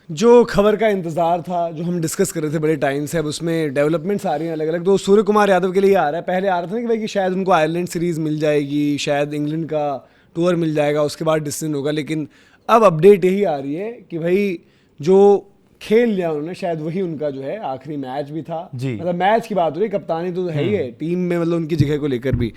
जो खबर का इंतजार था, जो हम डिस्कस कर रहे थे बड़े टाइम से, अब उसमें डेवलपमेंट्स आ रही हैं अलग अलग। तो सूर्य कुमार यादव के लिए आ रहा है, पहले आ रहा था ना कि भाई कि शायद उनको आयरलैंड सीरीज मिल जाएगी, शायद इंग्लैंड का टूर मिल जाएगा, उसके बाद डिसीजन होगा। लेकिन अब अपडेट यही आ रही है कि भाई जो खेल लिया उन्होंने, शायद वही उनका जो है आखिरी मैच भी था। जी। मतलब मैच की बात हो रही, कप्तानी तो है ही है टीम में, मतलब उनकी जगह को लेकर भी।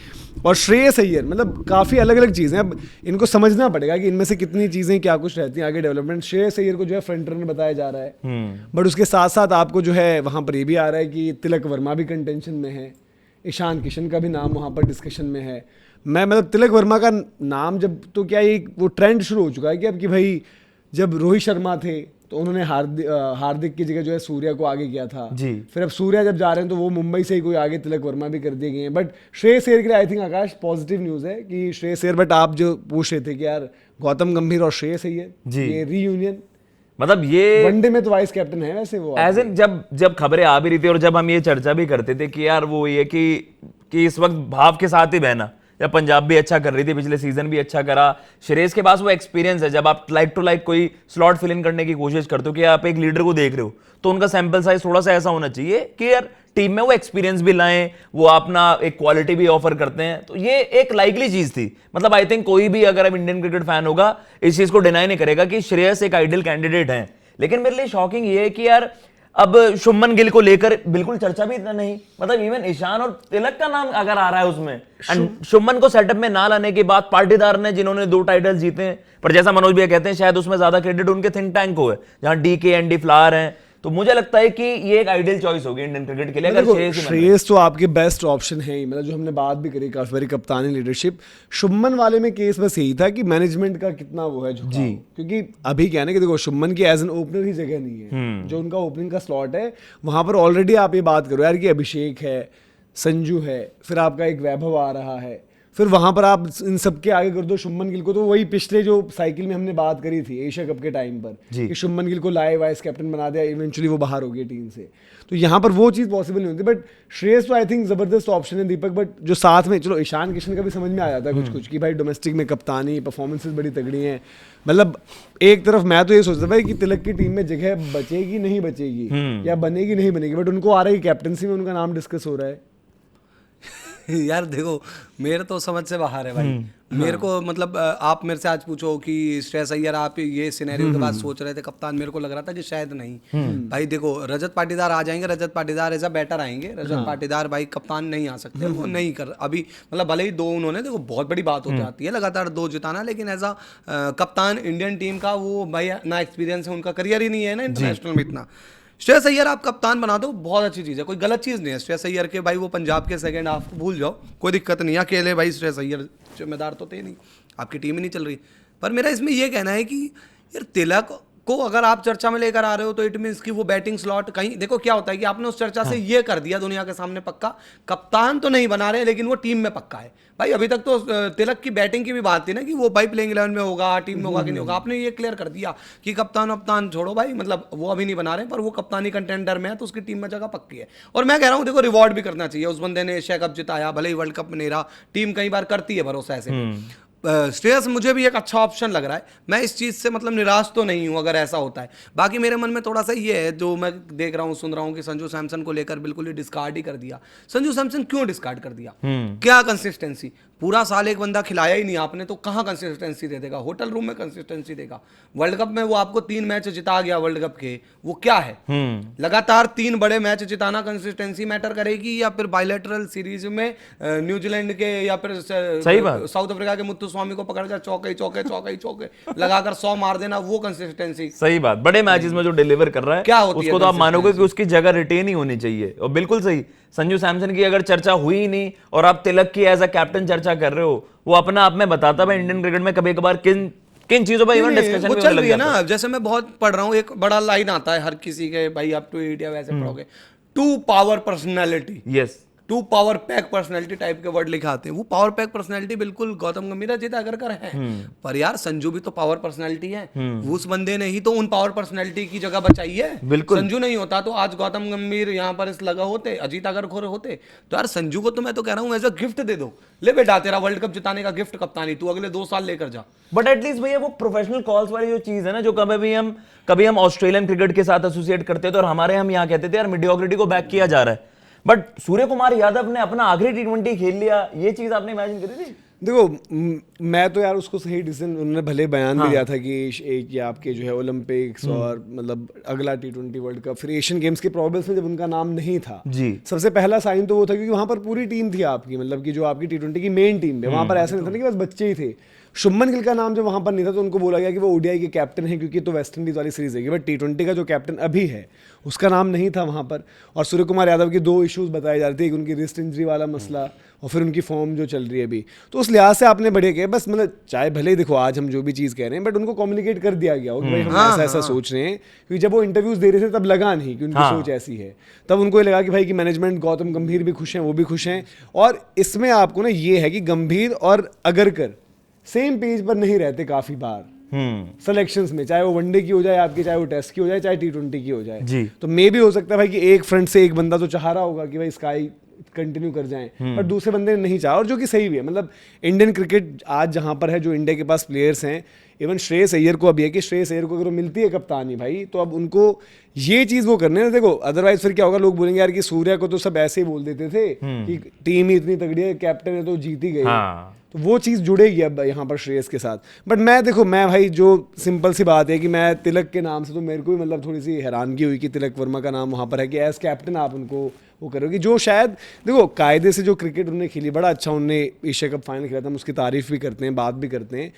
और श्रेयस अय्यर, मतलब काफ़ी अलग अलग चीज़ें, अब इनको समझना पड़ेगा कि इनमें से कितनी चीज़ें क्या कुछ रहती हैं आगे डेवलपमेंट। श्रेयस अय्यर को जो है फ्रंट रनर बताया जा रहा है, बट उसके साथ साथ आपको जो है वहाँ पर ये भी आ रहा है कि तिलक वर्मा भी कंटेंशन में है, ईशान किशन का भी नाम वहाँ पर डिस्कशन में है। मैं मतलब तिलक वर्मा का नाम जब, तो क्या ये वो ट्रेंड शुरू हो चुका है कि अब कि भाई जब रोहित शर्मा थे तो उन्होंने हार्दिक की जगह जो है सूर्या को आगे किया था जी। फिर अब सूर्या जब जा रहे हैं तो वो मुंबई से ही कोई आगे तिलक वर्मा भी कर दिए गए हैं। बट श्रेयस अय्यर के लिए I think Akash positive news है कि श्रेयस अय्यर, बट आप जो पूछ रहे थे कि यार गौतम गंभीर और श्रेयस अय्यर जी। ये रीयूनियन, मतलब ये वनडे में तो वाइस कैप्टन है वैसे वो, एज इन जब खबरें आ भी रही थी और जब हम ये चर्चा भी करते थे कि यार वो ये कि इस वक्त भाव के साथ ही बहना, या पंजाब भी अच्छा कर रही थी, पिछले सीजन भी अच्छा करा, श्रेयस के पास वो एक्सपीरियंस है। जब आप लाइक टू लाइक कोई स्लॉट फिल इन करने की कोशिश करते हो कि आप एक लीडर को देख रहे हो, तो उनका सैंपल साइज थोड़ा सा ऐसा होना चाहिए कि यार टीम में वो एक्सपीरियंस भी लाएं, वो अपना एक क्वालिटी भी ऑफर करते हैं। तो ये एक लाइकली चीज थी। मतलब आई थिंक कोई भी अगर अब इंडियन क्रिकेट फैन होगा इस चीज को डिनाई नहीं करेगा कि श्रेयस एक आइडियल कैंडिडेट है। लेकिन मेरे लिए शॉकिंग ये है कि यार अब शुभमन गिल को लेकर बिल्कुल चर्चा भी इतना नहीं, मतलब इवन ईशान और तिलक का नाम अगर आ रहा है उसमें, एंड शुभमन को सेटअप में ना लाने के बाद पाटीदार ने जिन्होंने 2 टाइटल जीते हैं, पर जैसा मनोज भैया कहते हैं शायद उसमें ज्यादा क्रेडिट उनके थिंक टैंक को है, जहां डीके एंडी फ्लावर हैं। तो मुझे लगता है कि ये एक आइडियल चॉइस होगी इंडियन क्रिकेट के लिए अगर श्रेयस तो आपके बेस्ट ऑप्शन है ही। मतलब जो हमने बात भी करी काफी बारी कप्तानी लीडरशिप, शुभमन वाले में केस बस यही था कि मैनेजमेंट का कितना वो है झुकाव। क्योंकि अभी क्या है ना कि देखो शुभमन की एज एन ओपनर ही जगह नहीं है, जो उनका ओपनिंग का स्लॉट है वहां पर ऑलरेडी आप ये बात करो यार कि अभिषेक है, संजू है, फिर आपका एक वैभव आ रहा है, फिर वहां पर आप इन सबके आगे कर दो शुभमन गिल को। तो वही पिछले जो साइकिल में हमने बात करी थी एशिया कप के टाइम पर कि शुभमन गिल को लाए वाइस कैप्टन बना दिया, इवेंचुअली वो बाहर हो गए टीम से। तो यहाँ पर वो चीज़ पॉसिबल नहीं होती। बट श्रेयस तो आई थिंक जबरदस्त ऑप्शन है दीपक। बट जो साथ में चलो ईशान किशन का भी समझ में आ जाता है कुछ कुछ कि भाई डोमेस्टिक में कप्तानी परफॉर्मेंसेज बड़ी तगड़ी हैं। मतलब एक तरफ मैं तो ये सोचता भाई कि तिलक की टीम में जगह बचेगी नहीं बचेगी या बनेगी नहीं बनेगी, बट उनको आ रहा है कि कैप्टनसी में उनका नाम डिस्कस हो रहा है। यार देखो मेरे तो समझ से बाहर है भाई। मेरे को मतलब आप मेरे से आज पूछो कि श्रेयस अय्यर आप ये सिनेरियो के बाद सोच रहे थे कप्तान, मेरे को लग रहा था कि शायद नहीं। भाई देखो रजत पाटीदार आ जाएंगे, Rajat Patidar as a batter आएंगे, रजत पाटीदार भाई कप्तान नहीं आ सकते, वो नहीं कर अभी मतलब भले ही 2 उन्होंने, देखो बहुत बड़ी बात हो जाती है लगातार 2 जिताना, लेकिन एज अ कप्तान इंडियन टीम का वो भाई ना एक्सपीरियंस है, उनका करियर ही नहीं है ना इंटरनेशनल में इतना। श्रेयस अय्यर आप कप्तान बना दो बहुत अच्छी चीज़ है, कोई गलत चीज़ नहीं है। श्रेयस अय्यर के भाई वो पंजाब के सेकंड हाफ भूल जाओ, कोई दिक्कत नहीं है, अकेले भाई श्रेयस अय्यर जिम्मेदार तो थे नहीं, आपकी टीम ही नहीं चल रही। पर मेरा इसमें यह कहना है कि यार तिलक को अगर आप चर्चा में लेकर आ रहे हो तो इट मीन्स कि वो बैटिंग स्लॉट कहीं, देखो क्या होता है कि आपने उस चर्चा से ये कर दिया दुनिया के सामने पक्का, कप्तान तो नहीं बना रहे लेकिन वो टीम में पक्का है। भाई अभी तक तो तिलक की बैटिंग की भी बात थी ना कि वो भाई प्लेइंग 11 में होगा, टीम में होगा कि नहीं होगा, आपने ये क्लियर कर दिया कि कप्तान छोड़ो भाई, मतलब वो अभी नहीं बना रहे पर वो कप्तानी कंटेंडर में है तो उसकी टीम में जगह पक्की है। और मैं कह रहा हूँ देखो रिवॉर्ड भी करना चाहिए, उस बंदे ने एशिया कप जिताया, भले ही वर्ल्ड कप में नहीं रहा, टीम कई बार करती है भरोसा ऐसे। श्रेयस मुझे भी एक अच्छा ऑप्शन लग रहा है, मैं इस चीज़ से मतलब निराश तो नहीं हूँ अगर ऐसा होता है। बाकी मेरे मन में थोड़ा सा ये है जो मैं देख रहा हूँ सुन रहा हूँ कि संजू सैमसन को लेकर बिल्कुल ही डिस्कार्ड ही कर दिया। संजू सैमसन क्यों डिस्कार्ड कर दिया? क्या कंसिस्टेंसी? पूरा साल एक बंदा खिलाया ही नहीं आपने तो कहाँ कंसिस्टेंसी दे देगा? होटल रूम में कंसिस्टेंसी देगा? वर्ल्ड कप में वो आपको 3 मैच जिता गया वर्ल्ड कप के, वो क्या है? लगातार 3 बड़े मैच जिताना कंसिस्टेंसी मैटर करेगी या फिर बायलैटरल सीरीज में न्यूजीलैंड के या फिर साउथ अफ्रीका के मुत्तु स्वामी को पकड़कर चौके लगाकर 100 मार देना, वो कंसिस्टेंसी? सही बात, बड़े मैचेस में जो डिलीवर कर रहा है क्या होती है उसको तो आप मानोगे कि उसकी जगह रिटेन ही होनी चाहिए। और बिल्कुल सही, संजू सैमसन की अगर चर्चा हुई ही नहीं और आप तिलक की एज अ कैप्टन चर्चा कर रहे हो, वो अपना आप में बताता है इंडियन क्रिकेट में कभी कभार किन चीजों पर इवन डिस्कशन वो चल रही है ना। जैसे मैं बहुत पढ़ रहा हूँ, एक बड़ा लाइन आता है हर किसी के, भाई आप ट्वीट या वैसे पढ़ोगे, 2 power personality. Yes, two power pack personality type के वर्ड लिखे आते हैं। वो पावर पैक पर्सनैलिटी बिल्कुल गौतम गंभीर अजीत अगरकर है, पर यार संजू भी तो पावर पर्सनैलिटी है। उस बंदे ने ही तो उन पावर पर्सनैलिटी की जगह बचाई है। बिल्कुल। संजू नहीं होता तो आज गौतम गंभीर यहाँ पर इस लगा होते, अजीत अगरकर होते। तो यार संजू को तो मैं तो कह रहा हूँ एज अ गिफ्ट दे दो, ले बेटा तेरा वर्ल्ड कप जिताने का गिफ्ट कप्तानी, तू अगले 2 साल लेकर जा। बट एटलीस्ट भैया वो प्रोफेशनल कॉल्स वाली जो चीज है ना, जो कभी हम ऑस्ट्रेलियन क्रिकेट के साथ एसोसिएट करते थे और हमारे हम यहाँ कहते थे यार मीडियोक्रिटी को बैक किया जा रहा है, बट सूर्य कुमार यादव ने अपना आखिरी T20 खेल लिया, ये चीज आपने इमेजिन करी थी? देखो मैं तो यार उसको सही डिसीजन, उन्होंने भले बयान भी दिया था कि एक ये आपके जो है ओलंपिक्स और मतलब अगला T20 वर्ल्ड कप, फिर एशियन गेम्स के प्रॉब्लम्स में जब उनका नाम नहीं था जी, सबसे पहला साइन तो वो था क्योंकि वहां पर पूरी टीम थी आपकी, मतलब कि जो आपकी T20 की मेन टीम है वहां पर ऐसा नहीं था ना कि बस बच्चे ही थे। शुभमन गिल का नाम जब वहां पर नहीं था तो उनको बोला गया कि वो ओडीआई के कैप्टन है क्योंकि तो वेस्ट इंडीज वाली सीरीज है, बट T20 का जो कैप्टन अभी है उसका नाम नहीं था वहां पर। और सूर्य कुमार यादव की 2 इश्यूज बताए जा रहे थे, एक उनकी रिस्ट इंजरी वाला मसला और फिर उनकी फॉर्म जो चल रही है अभी, तो उस लिहाज से आपने बढ़िया किया। बस मतलब चाहे भले ही देखो आज हम जो भी चीज़ कह रहे हैं बट उनको कम्युनिकेट कर दिया गया हो कि भाई हम ऐसा ऐसा सोच रहे हैं, क्योंकि जब वो इंटरव्यूज दे रहे थे तब लगा नहीं कि उनकी सोच ऐसी है, तब उनको ये लगा कि भाई कि मैनेजमेंट गौतम गंभीर भी खुश हैं, वो भी खुश हैं। और इसमें आपको ना ये है कि गंभीर और अगरकर सेम पेज पर नहीं रहते काफी बार सिलेक्शंस में, चाहे वो वनडे की हो जाए आपकी, चाहे वो टेस्ट की हो जाए, चाहे T20 की हो जाए जी। तो मे भी हो सकता है भाई कि एक फ्रंट से एक बंदा तो चाह रहा होगा कि भाई स्काई कंटिन्यू कर जाएं, पर दूसरे बंदे ने नहीं चाहा, और जो कि सही भी है। मतलब इंडियन क्रिकेट आज जहां पर है, जो इंडिया के पास प्लेयर्स हैं, इवन श्रेयस अय्यर को अब है कि श्रेयस अय्यर को अगर वो मिलती है कप्तानी भाई तो अब उनको ये चीज वो करने ना, देखो अदरवाइज फिर क्या होगा, लोग बोलेंगे यार कि सूर्या को तो सब ऐसे ही बोल देते थे कि टीम ही इतनी तगड़ी है, कैप्टन है तो जीत ही गई। तो वो चीज़ जुड़ेगी अब यहाँ पर श्रेयस के साथ। बट मैं देखो मैं भाई जो सिंपल सी बात है कि मैं तिलक के नाम से तो मेरे को भी मतलब थोड़ी सी हैरानगी हुई कि तिलक वर्मा का नाम वहाँ पर है कि एज कैप्टन आप उनको वो करोगे, जो शायद देखो कायदे से जो क्रिकेट उन्होंने खेली, बड़ा अच्छा उन्होंने एशिया कप फाइनल खेला था, हम उसकी तारीफ भी करते हैं, बात भी करते हैं।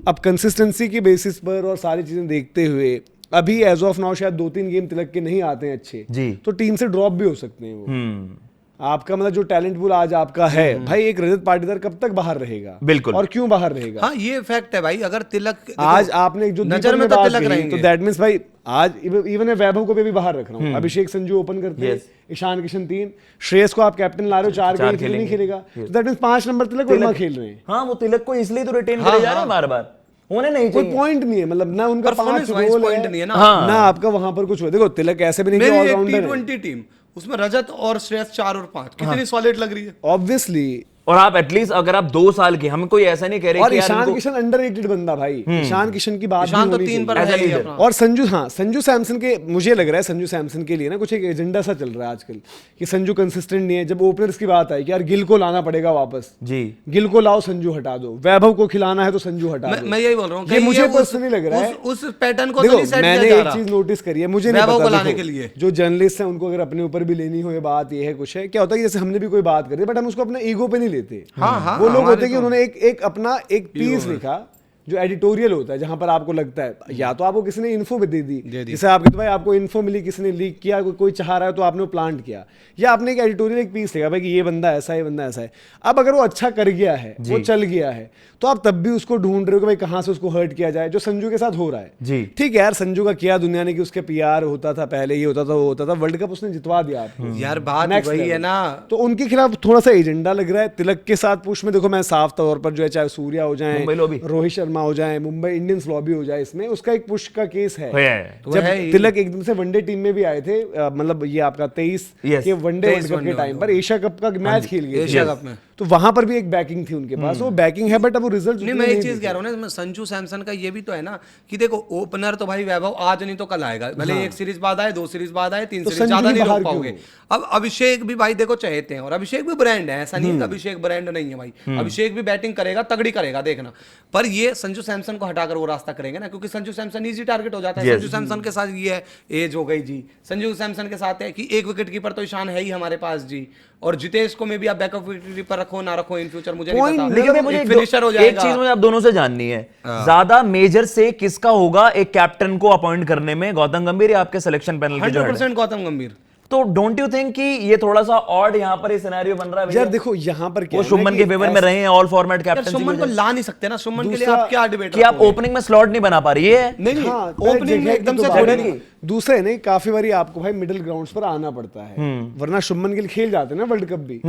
अब कंसिस्टेंसी के बेसिस पर और सारी चीज़ें देखते हुए अभी एज ऑफ नाउ शायद 2-3 गेम तिलक के नहीं आते हैं अच्छे जी, तो टीम से ड्रॉप भी हो सकते हैं वो। आपका मतलब जो टैलेंट पूल आज आपका है भाई, एक रजत पाटीदार कब तक बाहर रहेगा, बिल्कुल, और क्यों बाहर रहेगा? हाँ ये फैक्ट है भाई। अगर तिलक आज आपने जो नजर में तो तिलक रहेंगे, तो दैट मींस भाई आज इवन मैं वैभव को भी बाहर रख रहा हूँ, अभिषेक संजू ओपन करते हैं, ईशान किशन 3, श्रेयस को आप कैप्टन ला रहे हो, 4 गेम नहीं खेलेगा, तो that means 5 number Tilak Varma खेल रहे हैं। हाँ वो तिलक को इसलिए तो रिटेन करे जा रहे हैं बार बार, होने नहीं चाहिए, कोई पॉइंट नहीं है, मतलब ना उनका 5 गोल पॉइंट नहीं है ना, ना आपका वहां पर कुछ हो। देखो तिलक ऐसे भी नहीं कि ऑलराउंडर है। T20 टीम उसमें रजत और श्रेयस 4 और 5 कितनी सॉलिड लग रही है ऑब्वियसली। और आप एटलीस्ट अगर आप 2 साल के, हम कोई ऐसा नहीं कह रहे और कि यार ईशान किशन अंडररेटेड बंदा भाई, ईशान किशन की बात ईशान भी तो होनी 3 पर चाहिए। है ही अपना। और संजू, हाँ संजू सैमसन के, मुझे लग रहा है संजू सैमसन के लिए ना कुछ एक एजेंडा सा चल रहा है आजकल कि संजू कंसिस्टेंट नहीं है। जब ओपनर्स की बात आई कि यार गिल को लाना पड़ेगा वापस, जी गिल को लाओ, संजू हटा दो, वैभव को खिलाना है तो संजू हटा दो। मैं यही बोल रहा हूँ, ये मुझे पर्सनली लग रहा है उस पैटर्न को देखो, नहीं सेट मैंने किया जा एक रहा। चीज नोटिस करी है, मुझे नहीं वैभव पता को लाने देखो, के लिए जो जर्नलिस्ट हैं उनको अगर अपने ऊपर भी लेनी हो ये बात, ये है कुछ है, क्या होता है कि जैसे हमने भी कोई बात करी बट हम उसको अपने ईगो पे नहीं लेते। हाँ, वो लोग होते हैं कि उन्होंने एक अपना एक पीस लिखा जो एडिटोरियल होता है, जहां पर आपको लगता है या तो आपको किसी ने इन्फो भी दे दी, जैसे आपके तो भाई आपको इन्फो मिली, किसी ने लीक किया, कोई चाह रहा है तो आपने वो प्लांट किया, या आपने एक एडिटोरियल एक पीस लिखा भाई कि ये बंदा ऐसा है, ये बंदा ऐसा है। अब अगर वो अच्छा कर गया है, वो चल गया है, तो आप तब भी उसको ढूंढ रहे हो कि भाई कहां से उसको हर्ट किया जाए, जो संजू के साथ हो रहा है। जी ठीक है यार, संजू का किया दुनिया ने कि उसके पीआर होता था, पहले ये होता था, वो होता था, वर्ल्ड कप उसने जितवा दिया आपको। यार बात वही है ना, तो उनके खिलाफ थोड़ा सा एजेंडा लग रहा है। तिलक के साथ पुश में देखो मैं साफ तौर पर जो है, चाहे सूर्या हो जाए, रोहित शर्मा हो जाए, मुंबई इंडियंस लॉबी हो जाए, इसमें उसका एक पुश का केस है। तो जब तिलक एकदम से वनडे टीम में भी आए थे, मतलब ये आपका 23 के वनडे वर्ल्ड कप के टाइम पर एशिया कप का मैच खेल गए एशिया कप में, तो वहां पर भी एक बैकिंग थी उनके पास, वो बैकिंग है बट अब वो रिजल्ट नहीं। मैं एक चीज कह रहा हूँ ना, संजू सैमसन का ये भी तो है ना कि देखो ओपनर तो भाई वैभव आज नहीं तो कल आएगा, भले 1 सीरीज बाद आए, 2 सीरीज बाद आए, 3 सीरीज ज्यादा नहीं रोक पाओगे। अब अभिषेक भी भाई देखो चाहते हैं, और अभिषेक भी ब्रांड है, ऐसा नहीं अभिषेक ब्रांड नहीं है भाई, अभिषेक भी बैटिंग करेगा, तगड़ी करेगा, देखना। पर ये संजू सैमसन को हटाकर वो रास्ता करेंगे ना, क्योंकि संजू सैमसन इजी टारगेट हो जाता है। संजू सैमसन के साथ ये है, एज हो गई जी, संजू सैमसन के साथ है कि एक विकेट कीपर तो ईशान है ही हमारे पास जी, और जितेश को में भी आप बैकअप विकेट पर रखो ना रखो इन फ्यूचर मुझे नहीं पता, लेकिन मुझे फिनिशर हो एक जाएगा। चीज मुझे आप दोनों से जाननी है, ज्यादा मेजर से किसका होगा एक कैप्टन को अपॉइंट करने में, गौतम गंभीर या आपके सिलेक्शन पैनल के जो 100% गौतम गंभीर। तो डोंट यू थिंक कि ये थोड़ा सा ऑड यहाँ पर सिनेरियो बन रहा है यार भैया? देखो यहाँ पर क्या वो है ना शुभमन कि के फेवर में रहे हैं ऑल फॉर्मेट यार कैप्टन शुभमन को ला नहीं सकते ना, शुभमन के लिए दूसरा- आप क्या डिबेट कि आप ओपनिंग में स्लॉट नहीं बना पा रही है। नहीं हाँ, ओपनिंग में जगह एकदम की से तो थोड़ी बात नहीं। है। दूसरा है नहीं, काफी बारी आपको भाई मिडिल ग्राउंड्स पर आना पड़ता है, वरना शुभमन गिल खेल जाते हैं ना वर्ल्ड कप भी।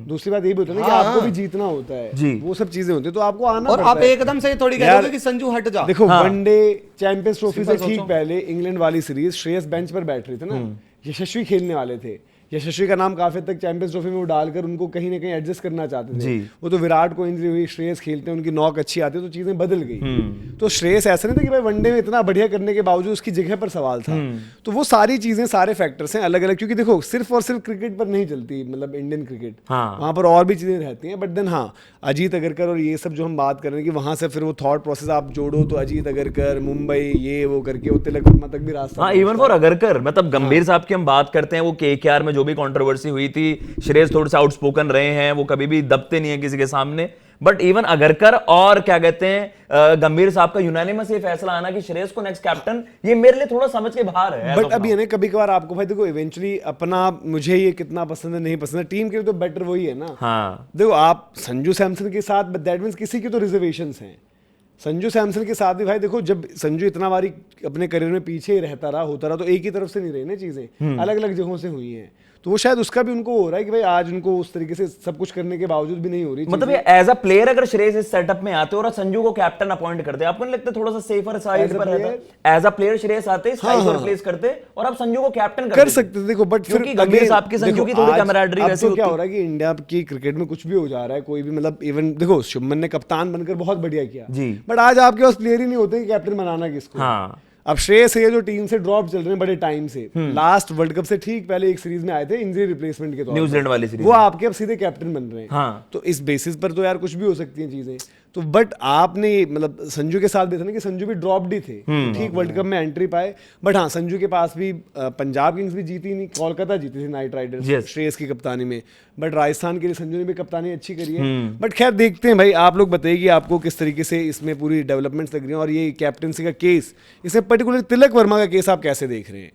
दूसरी बात ये भी होता है ना कि आपको भी जीतना होता है, जी। वो सब चीजें होती है, तो आपको आना और पड़ता आप है। एकदम से थोड़ी कह यार, दोगे कि संजू हट जा। देखो हाँ। वनडे चैंपियंस ट्रॉफी से सिंपल ठीक सोचो। पहले इंग्लैंड वाली सीरीज श्रेयस बेंच पर बैठ रहे थे ना, यशस्वी खेलने वाले थे। यशस्वी का नाम काफी हद तक चैंपियंस ट्रॉफी में वो डालकर उनको कहीं ना कहीं एडजस्ट करना चाहते थे। जी। वो तो विराट को इंजरी हुई, श्रेयस खेलते हैं, उनकी नॉक अच्छी आती है, तो चीजें बदल गई। तो श्रेयस ऐसा नहीं था कि भाई वनडे में इतना बढ़िया करने के बावजूद उसकी जगह पर सवाल था। तो वो सारी चीजें, सारे फैक्टर्स हैं अलग अलग, क्योंकि देखो सिर्फ और सिर्फ क्रिकेट पर नहीं चलती, मतलब इंडियन क्रिकेट, हाँ। वहां पर और भी चीजें रहती हैं। बट देन हाँ, अजीत अगरकर और ये सब जो हम बात कर रहे हैं कि वहां से फिर वो थॉट प्रोसेस आप जोड़ो, तो अजीत अगरकर मुंबई ये वो करके वो तिलक वर्मा तक भी रास्ता। हाँ, इवन फॉर अगरकर, मतलब गंभीर साहब की हम बात करते हैं, वो केकेआर में जो भी कंट्रोवर्सी हुई थी, श्रेयस थोड़े से आउटस्पोकन रहे हैं, वो कभी भी दबते नहीं है किसी के सामने। बट इवन अगरकर और क्या कहते हैं गंभीर साहब का यूनानिमस ये फैसला आना कि श्रेयस को नेक्स्ट कैप्टन, ये मेरे लिए थोड़ा समझ के बाहर है। बट अभी है ना, कभी कभार आपको भाई देखो इवेंचुअली अपना मुझे ये कितना पसंद है नहीं पसंद है, टीम के लिए तो बेटर वही है ना। हाँ, देखो आप संजू सैमसन के साथ, दैट मींस किसी की तो रिजर्वेशंस हैं। संजू सैमसन के साथ भी भाई देखो, जब संजू इतना बारी अपने करियर में पीछे ही रहता रहा, होता रहा, तो एक ही तरफ से नहीं रही ना चीजें, अलग अलग जगहों से हुई हैं। तो वो शायद उसका भी उनको हो रहा है कि भाई आज उनको उस तरीके से सब कुछ करने के बावजूद भी नहीं हो रही मतलब ये एज अ प्लेयर अगर श्रेयस इस सेटअप में आते और संजू को कैप्टन अपॉइंट करते, आपको नहीं लगता थोड़ा सा सेफर साइड As a पर रहता? एज अ प्लेयर श्रेयस आते, स्ट्राइक पर प्लेस करते और आप संजू को कैप्टन कर सकते थे। देखो बट फिर क्योंकि गंभीर again, साहब की संजू देखो, की थोड़ी आज- कैमराडरी अब वैसी तो क्या होती। हो रहा है कि इंडिया की क्रिकेट में कुछ भी हो जा रहा है, कोई भी, मतलब इवन देखो शुभमन ने कप्तान बनकर बहुत बढ़िया किया जी। बट आज आपके पास प्लेयर ही नहीं होते कि कैप्टन बनाना किसको। हाँ। अब श्रेयस है जो टीम से ड्रॉप चल रहे हैं बड़े टाइम से, लास्ट वर्ल्ड कप से ठीक पहले एक सीरीज में आए थे इंजरी रिप्लेसमेंट के तौर पर, न्यूजीलैंड वाली सीरीज वो आपके अब सीधे कैप्टन बन रहे हैं। हाँ। तो इस बेसिस पर तो यार कुछ भी हो सकती हैं चीजें। तो बट आपने मतलब संजू के साथ भी था ना कि संजू भी ड्रॉप्ड ही थे, ठीक वर्ल्ड कप में एंट्री पाए। बट हाँ, संजू के पास भी पंजाब किंग्स भी जीती नहीं, कोलकाता जीती थी नाइट राइडर्स Yes. श्रेयस की कप्तानी में। बट राजस्थान के लिए संजू ने भी कप्तानी अच्छी करी है। बट खैर देखते हैं भाई, आप लोग बताइए कि आपको किस तरीके से इसमें पूरी डेवलपमेंट्स लग रही हैं, और ये कैप्टनसी का केस, इसमें पर्टिकुलर तिलक वर्मा का केस आप कैसे देख रहे हैं?